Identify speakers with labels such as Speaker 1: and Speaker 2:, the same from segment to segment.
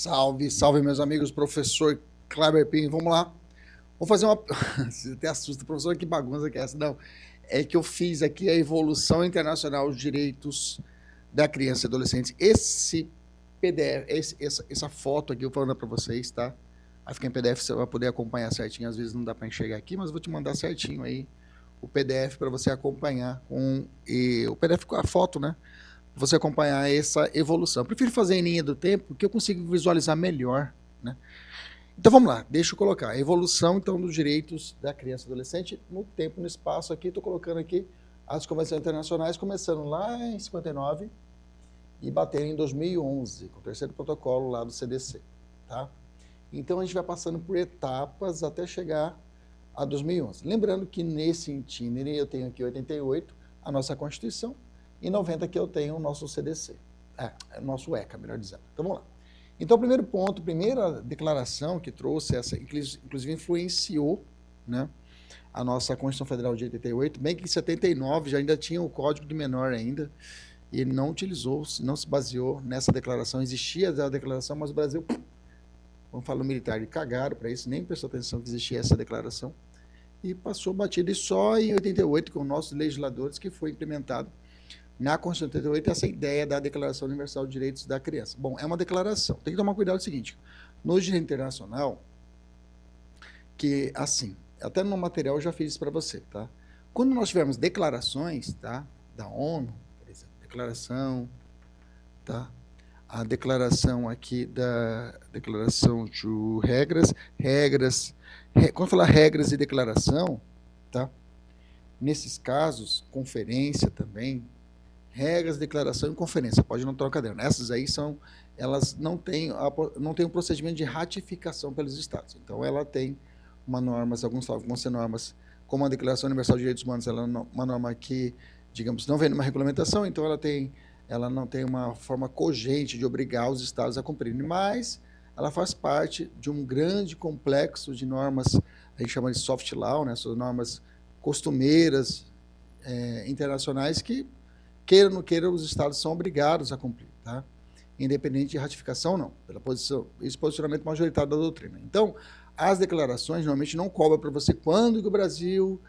Speaker 1: Salve, salve, meus amigos, professor Kleber Pinho, vamos lá. Vou fazer uma... Você até assusta, professor, que bagunça que é essa? Não, é que eu fiz aqui a evolução internacional dos direitos da criança e adolescente. Esse PDF, essa foto aqui eu falando para vocês, tá? Aí fica em PDF, você vai poder acompanhar certinho. Às vezes não dá para enxergar aqui, mas eu vou te mandar certinho aí o PDF para você acompanhar o PDF com a foto, né? Você acompanhar essa evolução. Eu prefiro fazer em linha do tempo, porque eu consigo visualizar melhor, né? Então vamos lá, deixa eu colocar a evolução então dos direitos da criança e adolescente no tempo, no espaço aqui. Estou colocando aqui as convenções internacionais, começando lá em 59 e batendo em 2011, com o terceiro protocolo lá do CDC, tá? Então a gente vai passando por etapas até chegar a 2011. Lembrando que nesse itinerário eu tenho aqui 88, a nossa Constituição, e 90 que eu tenho o nosso CDC, o nosso ECA, melhor dizendo. Então vamos lá. Então, o primeiro ponto, primeira declaração que trouxe essa, inclusive influenciou, né, a nossa Constituição Federal de 88, bem que em 79 já ainda tinha o Código de Menor ainda, e ele não utilizou, não se baseou nessa declaração. Existia a declaração, mas o Brasil, vamos falar no militar, de cagaram para isso, nem prestou atenção que existia essa declaração, e passou batido, e só em 88, com nossos legisladores, que foi implementado na Constituição de 88, essa ideia da Declaração Universal de Direitos da Criança. Bom, é uma declaração. Tem que tomar cuidado com o seguinte, no direito internacional, que assim, até no material eu já fiz isso para você, tá? Quando nós tivermos declarações, tá, da ONU, por exemplo, declaração, tá? A declaração aqui da declaração de quando falar regras e declaração, tá? Nesses casos, conferência também, regras, declaração e conferência, pode não trocar dela. Essas aí elas não têm um procedimento de ratificação pelos estados. Então, ela tem normas, vão ser normas, como a Declaração Universal de Direitos Humanos, ela é uma norma que, digamos, não vem numa regulamentação, então ela não tem uma forma cogente de obrigar os estados a cumprirem, mas ela faz parte de um grande complexo de normas, a gente chama de soft law, né, essas normas costumeiras, internacionais, que queira ou não queira, os estados são obrigados a cumprir, tá? Independente de ratificação ou não, esse posicionamento majoritário da doutrina. Então, as declarações normalmente não cobram para você quando que o Brasil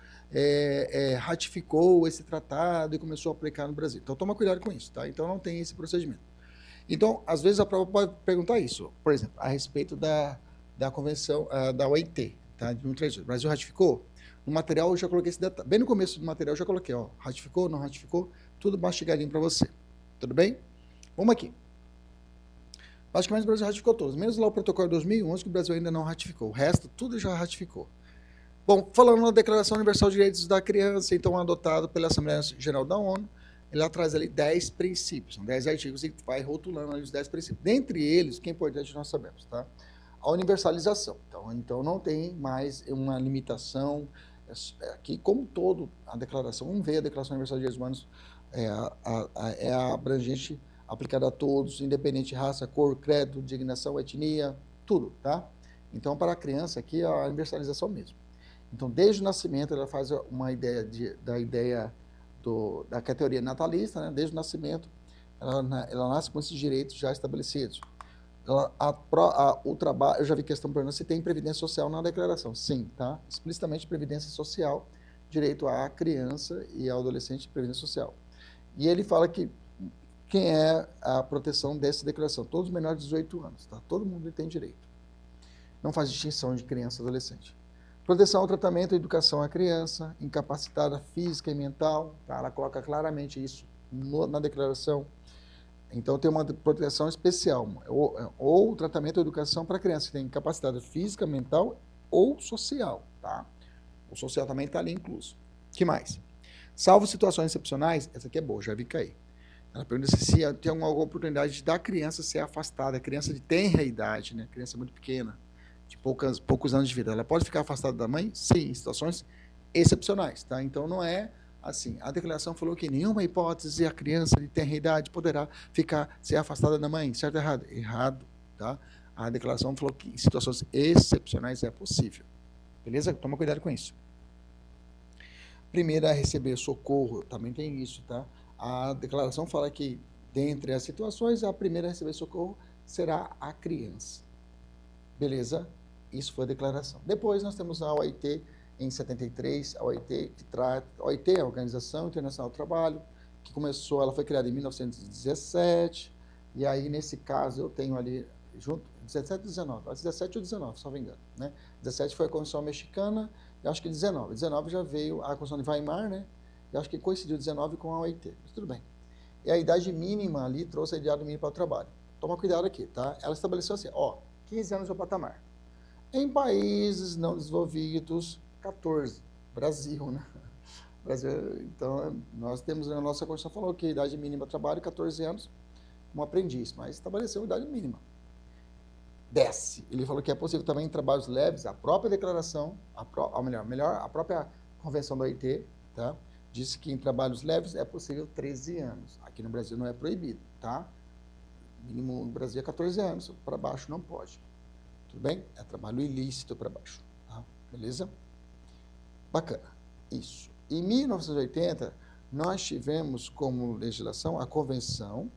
Speaker 1: ratificou esse tratado e começou a aplicar no Brasil. Então, toma cuidado com isso, tá? Então, não tem esse procedimento. Então, às vezes a prova pode perguntar isso, por exemplo, a respeito da convenção, da OIT, tá? De 138. O Brasil ratificou? No material eu já coloquei esse detalhe. Bem no começo do material eu já coloquei, ó, ratificou, não ratificou, tudo mastigadinho para você. Tudo bem? Vamos aqui. Basicamente o Brasil ratificou todos, menos lá o protocolo de 2011, que o Brasil ainda não ratificou. O resto, tudo já ratificou. Bom, falando na Declaração Universal de Direitos da Criança, então adotado pela Assembleia Geral da ONU, ela traz ali 10 princípios, são 10 artigos e vai rotulando ali os 10 princípios. Dentre eles, o que é importante nós sabemos, tá? A universalização. Então não tem mais uma limitação. Aqui, como todo, a declaração, vamos ver a Declaração Universal de Direitos Humanos, é abrangente, aplicada a todos, independente de raça, cor, credo, dignação, etnia, tudo, tá? Então, para a criança aqui, a universalização mesmo. Então, desde o nascimento, ela faz uma ideia da teoria natalista, né? Desde o nascimento, ela nasce com esses direitos já estabelecidos. O trabalho, eu já vi questão perguntando se tem previdência social na declaração. Sim, tá? Explicitamente previdência social, direito à criança e ao adolescente, previdência social. E ele fala que quem é a proteção dessa declaração? Todos menores de 18 anos, tá? Todo mundo tem direito. Não faz distinção de criança e adolescente. Proteção ao tratamento e educação à criança, incapacitada física e mental, tá? Ela coloca claramente isso na declaração. Então, tem uma proteção especial, ou tratamento ou educação para criança que tem incapacidade física, mental ou social, tá? O social também está ali incluso. O que mais? Salvo situações excepcionais, essa aqui é boa, já vi cair. Ela pergunta se tem alguma oportunidade da criança ser afastada, criança de tenra idade, né? Criança muito pequena, de poucos anos de vida. Ela pode ficar afastada da mãe? Sim, em situações excepcionais, tá? Então, não é assim, a declaração falou que em nenhuma hipótese a criança de tenra idade poderá ser afastada da mãe. Certo ou errado? Errado, tá? A declaração falou que em situações excepcionais é possível. Beleza? Toma cuidado com isso. Primeira a receber socorro, também tem isso, tá? A declaração fala que, dentre as situações, a primeira a receber socorro será a criança. Beleza? Isso foi a declaração. Depois nós temos a OIT em 73, a OIT que trata, a OIT é a Organização Internacional do Trabalho, que começou, ela foi criada em 1917, e aí nesse caso eu tenho ali junto 17 e 19, 17 ou 19, se não me engano, né? 17 foi a Convenção Mexicana, eu acho que 19 já veio a Convenção de Weimar, né? Eu acho que coincidiu 19 com a OIT, mas tudo bem. E a idade mínima ali trouxe a idade mínima para o trabalho. Toma cuidado aqui, tá? Ela estabeleceu assim, 15 anos é o patamar. Em países não desenvolvidos, 14. Brasil, né? Brasil, então, nós temos na nossa Constituição falou que a idade mínima de trabalho é 14 anos, como aprendiz, mas estabeleceu a idade mínima. Desce. Ele falou que é possível também em trabalhos leves, a própria declaração, a própria convenção da OIT, tá? Disse que em trabalhos leves é possível 13 anos. Aqui no Brasil não é proibido, tá? Mínimo no Brasil é 14 anos, para baixo não pode. Tudo bem? É trabalho ilícito para baixo, tá? Beleza? Bacana. Isso. Em 1980, nós tivemos como legislação a Convenção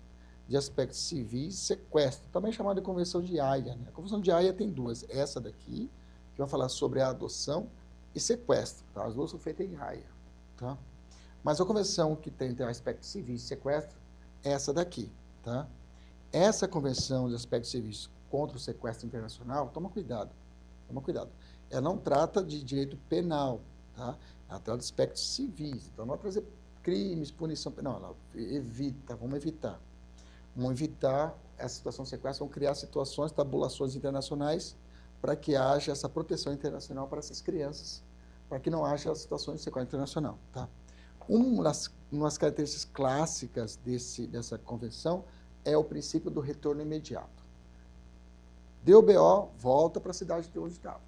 Speaker 1: de Aspectos Civis e Sequestro, também chamada de Convenção de Haia, né? A Convenção de Haia tem duas, essa daqui, que vai falar sobre a adoção e sequestro, tá? As duas são feitas em Haia, tá? Mas a convenção que tem aspectos civis e sequestro é essa daqui, tá? Essa convenção de aspectos civis contra o sequestro internacional, toma cuidado. Ela não trata de direito penal, tá? Ela trata de aspectos civis. Então, não vai trazer crimes, punição penal. Ela vamos evitar. Vamos evitar essa situação de sequestro, vamos criar situações, tabulações internacionais para que haja essa proteção internacional para essas crianças, para que não haja situações de sequestro internacional, tá? Uma das características clássicas dessa convenção é o princípio do retorno imediato. Deu BO, volta para a cidade de onde estava.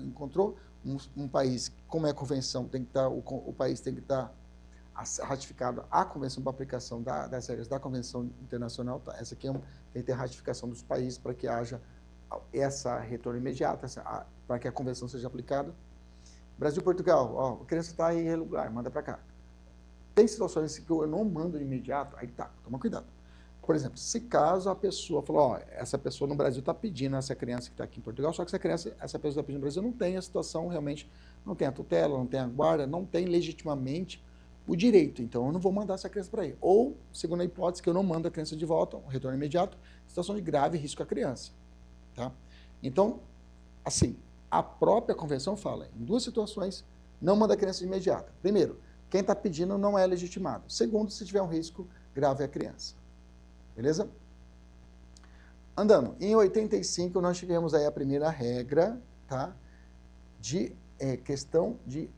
Speaker 1: Encontrou um país, como é a convenção, tem que estar, o país tem que estar ratificado a convenção para aplicação das regras da Convenção Internacional. Tá? Essa aqui tem que ter ratificação dos países para que haja essa retorno imediato, para que a convenção seja aplicada. Brasil e Portugal, a criança está em irregular, manda para cá. Tem situações que eu não mando de imediato, aí tá, toma cuidado. Por exemplo, se caso a pessoa falou, essa pessoa no Brasil está pedindo essa criança que está aqui em Portugal, só que essa pessoa está pedindo no Brasil não tem a situação realmente, não tem a tutela, não tem a guarda, não tem legitimamente o direito, então eu não vou mandar essa criança para aí. Ou, segundo a hipótese, que eu não mando a criança de volta, um retorno imediato, situação de grave risco à criança. Tá? Então, assim, a própria convenção fala, em duas situações, não manda a criança de imediato. Primeiro, quem está pedindo não é legitimado. Segundo, se tiver um risco grave à criança. Beleza? Andando. Em 85, nós tivemos aí a primeira regra, tá? De questão de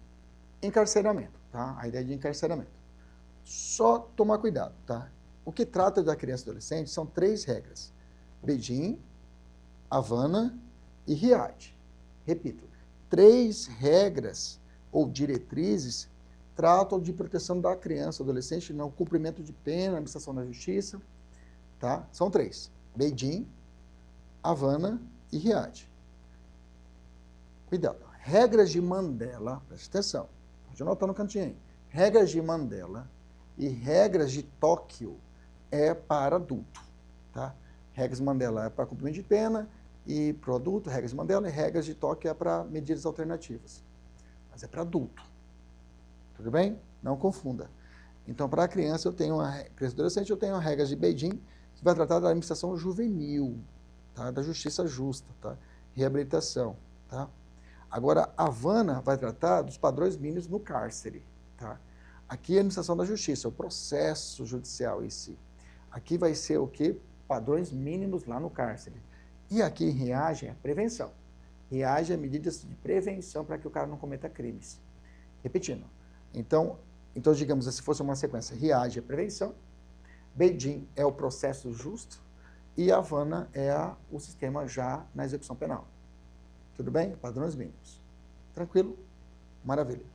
Speaker 1: encarceramento, tá? A ideia de encarceramento. Só tomar cuidado, tá? O que trata da criança e adolescente são 3 regras. Beijing, Havana e Riad. Repito, 3 regras ou diretrizes tratam de proteção da criança e adolescente no cumprimento de pena, administração da justiça, tá? São 3. Beijing, Havana e Riad. Cuidado. Regras de Mandela, presta atenção, pode anotar no cantinho aí. Regras de Mandela e regras de Tóquio é para adulto, tá? Regras de Mandela é para cumprimento de pena e para o adulto, regras de Mandela, e regras de Tóquio é para medidas alternativas. Mas é para adulto. Tudo bem? Não confunda. Então, para a criança, criança e adolescente, eu tenho regras de Beijing, que vai tratar da administração juvenil, tá? Da justiça justa, tá? Reabilitação, tá? Agora, a Havana vai tratar dos padrões mínimos no cárcere, tá? Aqui é a administração da justiça, o processo judicial em si. Aqui vai ser o quê? Padrões mínimos lá no cárcere. E aqui em Riad é prevenção. Riad é medidas de prevenção para que o cara não cometa crimes. Repetindo. Então digamos, se fosse uma sequência, Riad é prevenção, Beijing é o processo justo e Havana é o sistema já na execução penal. Tudo bem? Padrões mínimos. Tranquilo? Maravilha.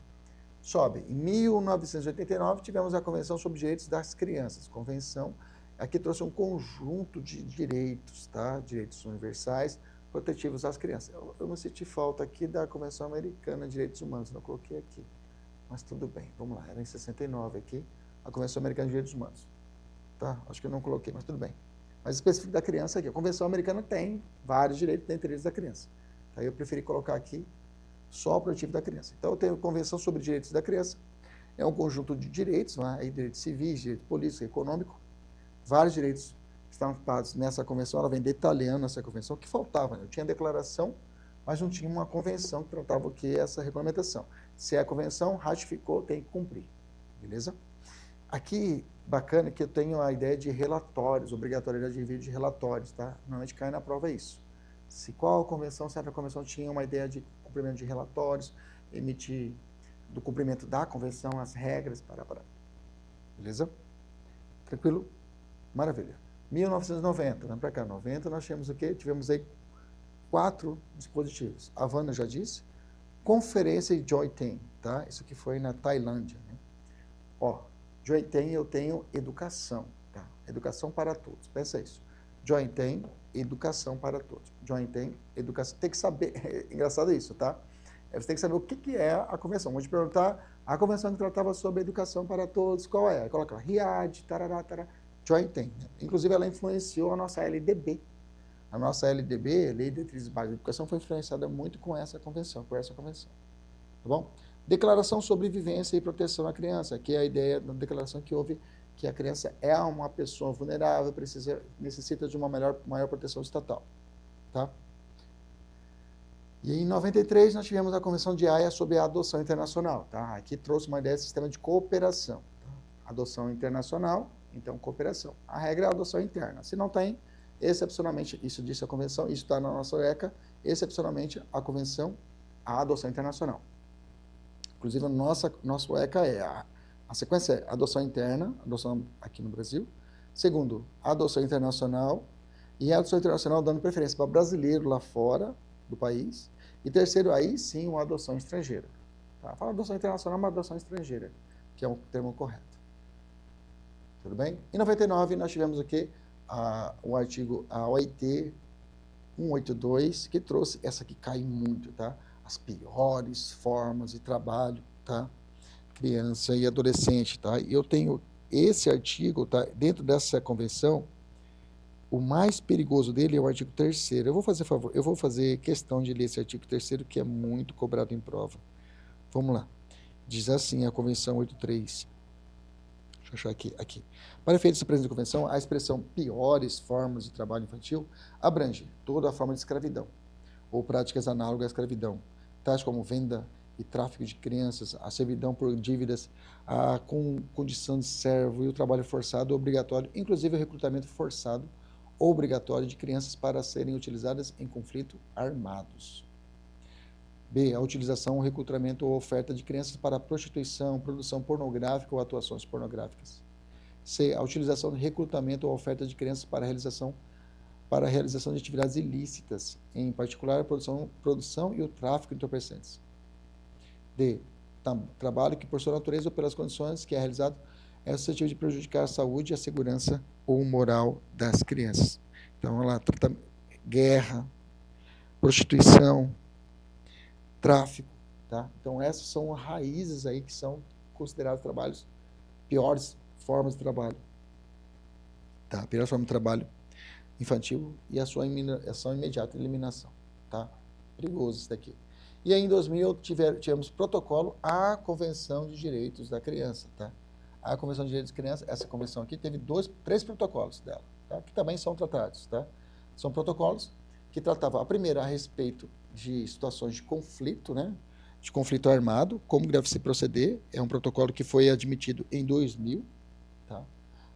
Speaker 1: Sobe. Em 1989, tivemos a Convenção sobre Direitos das Crianças. Convenção, aqui trouxe um conjunto de direitos, tá? Direitos universais, protetivos às crianças. Eu não senti falta aqui da Convenção Americana de Direitos Humanos, não coloquei aqui. Mas tudo bem, vamos lá. Era em 69 aqui, a Convenção Americana de Direitos Humanos. Tá? Acho que eu não coloquei, mas tudo bem. Mas específico da criança aqui. A Convenção Americana tem vários direitos, dentre eles da criança. Aí eu preferi colocar aqui só o proativo da criança. Então eu tenho a Convenção sobre Direitos da Criança. É um conjunto de direitos, né? Aí, direitos civis, direito político, econômico. Vários direitos estão dados nessa convenção. Ela vem detalhando essa convenção, que faltava, né? Eu tinha declaração, mas não tinha uma convenção que tratava o que é essa regulamentação. Se é a convenção, ratificou, tem que cumprir. Beleza? Aqui, bacana que eu tenho a ideia de relatórios, obrigatoriedade de envio de relatórios, tá? Normalmente cai na prova isso. Se qual a convenção, se a convenção tinha uma ideia de cumprimento de relatórios, emitir do cumprimento da convenção, as regras, beleza? Tranquilo? Maravilha. 1990, vamos para cá, 90 nós tivemos o quê? Tivemos aí 4 dispositivos. A Havana já disse, Conferência e Joy Tem, tá? Isso aqui foi na Tailândia, né? Ó, Joy Tem eu tenho educação, tá? Educação para todos, pensa isso. Joy Tem, educação para todos. Joy Tem, educação, tem que saber, é engraçado isso, tá? Você tem que saber o que é a convenção. Vou te perguntar, a convenção que tratava sobre educação para todos, qual é? Coloca RIAD, tarará, tarará. Joy Tem. Inclusive, ela influenciou a nossa LDB. A nossa LDB, Lei de Diretrizes Básicas de Educação, foi influenciada muito com essa convenção, Tá bom? Declaração sobre vivência e proteção à criança, que é a ideia da declaração que houve que a criança é uma pessoa vulnerável, necessita de uma maior proteção estatal. Tá? E em 93 nós tivemos a Convenção de Haia sobre a adoção internacional. Tá? Aqui trouxe uma ideia de sistema de cooperação. Tá? Adoção internacional, então cooperação. A regra é a adoção interna. Se não tem, excepcionalmente, isso disse a Convenção, isso está na nossa ECA, excepcionalmente a Convenção, a adoção internacional. Inclusive, nosso ECA é a sequência é adoção interna, adoção aqui no Brasil. Segundo, adoção internacional. E a adoção internacional dando preferência para brasileiro lá fora do país. E terceiro, aí sim, uma adoção estrangeira. Tá? Fala adoção internacional, uma adoção estrangeira, que é um termo correto. Tudo bem? Em 99, nós tivemos aqui o artigo, a OIT 182, que trouxe, essa que cai muito, tá? As piores formas de trabalho, tá? Criança e adolescente, tá? E eu tenho esse artigo, tá? Dentro dessa convenção, o mais perigoso dele é o artigo 3º. Eu vou fazer questão de ler esse artigo 3º, que é muito cobrado em prova. Vamos lá. Diz assim a Convenção 83. Deixa eu achar aqui. Para efeitos da presente convenção, a expressão piores formas de trabalho infantil abrange toda a forma de escravidão, ou práticas análogas à escravidão, tais como venda e tráfico de crianças, a servidão por dívidas, a condição de servo e o trabalho forçado obrigatório, inclusive o recrutamento forçado obrigatório de crianças para serem utilizadas em conflito armados. B. A utilização, o recrutamento ou oferta de crianças para prostituição, produção pornográfica ou atuações pornográficas. C. A utilização, recrutamento ou oferta de crianças para a realização de atividades ilícitas, em particular a produção e o tráfico de entorpecentes. D. Trabalho que, por sua natureza ou pelas condições que é realizado, é suscetível de prejudicar a saúde, a segurança ou moral das crianças. Então, olha lá, guerra, prostituição, tráfico, tá? Então, essas são raízes aí que são considerados trabalhos, piores formas de trabalho, tá? Pior forma de trabalho infantil e a sua imediata eliminação, tá? Perigoso isso daqui. E aí, em 2000, tivemos protocolo à Convenção de Direitos da Criança, tá? A Convenção de Direitos da Criança, essa convenção aqui, teve 3 protocolos dela, tá? Que também são tratados, tá? São protocolos que tratavam, a primeira, a respeito de situações de conflito, né? De conflito armado, como deve se proceder, é um protocolo que foi admitido em 2000, tá?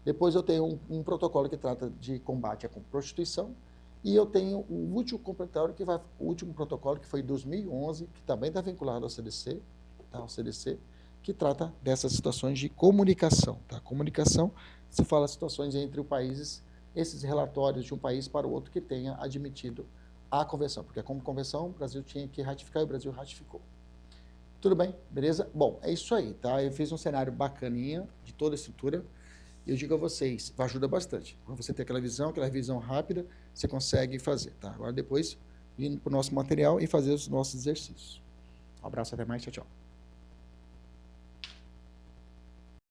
Speaker 1: Depois eu tenho um protocolo que trata de combate à prostituição, e eu tenho o último complementar, o último protocolo, que foi em 2011, que também está vinculado ao CDC, tá? Ao CDC, que trata dessas situações de comunicação, tá? Comunicação, se fala situações entre os países, esses relatórios de um país para o outro que tenha admitido a convenção, porque como convenção, o Brasil tinha que ratificar e o Brasil ratificou. Tudo bem? Beleza? Bom, é isso aí, tá? Eu fiz um cenário bacaninha de toda a estrutura. Eu digo a vocês, ajuda bastante. Quando você tem aquela revisão rápida, você consegue fazer, tá? Agora depois, ir para o nosso material e fazer os nossos exercícios. Um abraço, até mais, tchau, tchau.